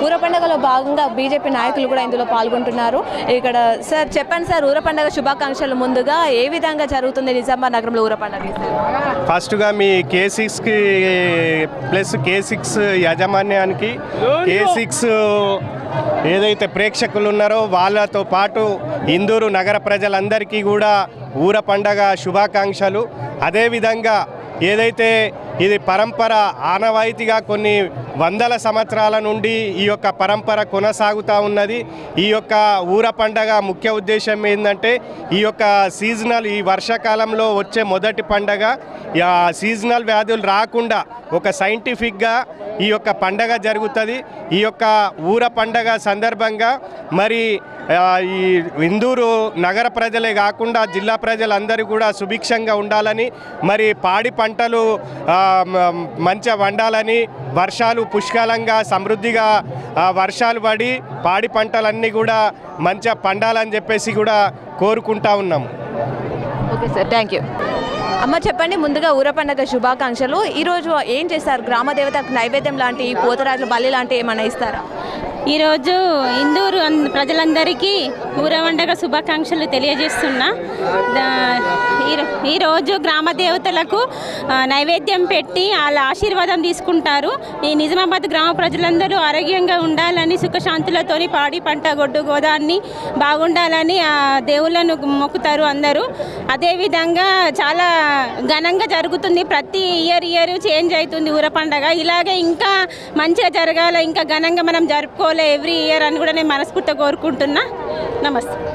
ఊర పండుగలో భాగంగా బీజేపీ నాయకులు కూడా ఇందులో పాల్గొంటున్నారు. ఇక్కడ సార్ చెప్పండి సార్, ఊర పండుగ శుభాకాంక్షలు ముందుగా ఏ విధంగా జరుగుతుంది నిజామాబాద్ నగరంలో ఊర పండుగ? ఫస్ట్గా మీ K6కి ప్లస్ K6 యాజమాన్యానికి K6 ఏదైతే ప్రేక్షకులు ఉన్నారో వాళ్ళతో పాటు ఇందూరు నగర ప్రజలందరికీ కూడా ఊర పండగ శుభాకాంక్షలు. అదేవిధంగా ఏదైతే ఇది పరంపర ఆనవాయితీగా కొన్ని వందల సంవత్సరాల నుండి ఈ యొక్క పరంపర కొనసాగుతూ ఉన్నది. ఈ యొక్క ఊర పండగ ముఖ్య ఉద్దేశం ఏంటంటే ఈ యొక్క సీజనల్ ఈ వర్షాకాలంలో వచ్చే మొదటి పండగ సీజనల్ వ్యాధులు రాకుండా ఒక సైంటిఫిక్గా ఈ యొక్క పండగ జరుగుతుంది. ఈ యొక్క ఊర పండగ సందర్భంగా మరి ఈ ఇందూరు నగర ప్రజలే కాకుండా జిల్లా ప్రజలందరూ కూడా సుభిక్షంగా ఉండాలని, మరి పాడి పంటలు మంచిగా వండాలని, వర్షాలు పుష్కలంగా సమృద్ధిగా వర్షాలు పడి పాడి పంటలన్నీ కూడా మంచిగా పండాలని చెప్పేసి కూడా కోరుకుంటా ఉన్నాము. Okay sir, thank you. అమ్మ చెప్పండి, ముందుగా ఊర పండుగ శుభాకాంక్షలు. ఈరోజు ఏం చేస్తారు? గ్రామ దేవతకు నైవేద్యం లాంటి పోతరాజుల బలి లాంటి ఏమైనా ఇస్తారా? ఈరోజు ఇందూరు ప్రజలందరికీ ఊర పండుగ శుభాకాంక్షలు తెలియజేస్తున్నా. ఈరోజు గ్రామ దేవతలకు నైవేద్యం పెట్టి వాళ్ళ ఆశీర్వాదం తీసుకుంటారు. ఈ నిజామాబాద్ గ్రామ ప్రజలందరూ ఆరోగ్యంగా ఉండాలని, సుఖశాంతులతో పాడి పంట గొడ్డు గోదాన్ని బాగుండాలని ఆ దేవుళ్ళను మొక్కుతారు అందరూ. అదేవిధంగా చాలా ఘనంగా జరుగుతుంది. ప్రతి ఇయర్ చేంజ్ అవుతుంది ఊర పండుగ. ఇలాగే ఇంకా మంచిగా జరగాల, ఇంకా ఘనంగా మనం జరుపుకోవాలి ఎవ్రీ ఇయర్ అని కూడా నేను మనస్ఫూర్తిగా కోరుకుంటున్నా. నమస్తే.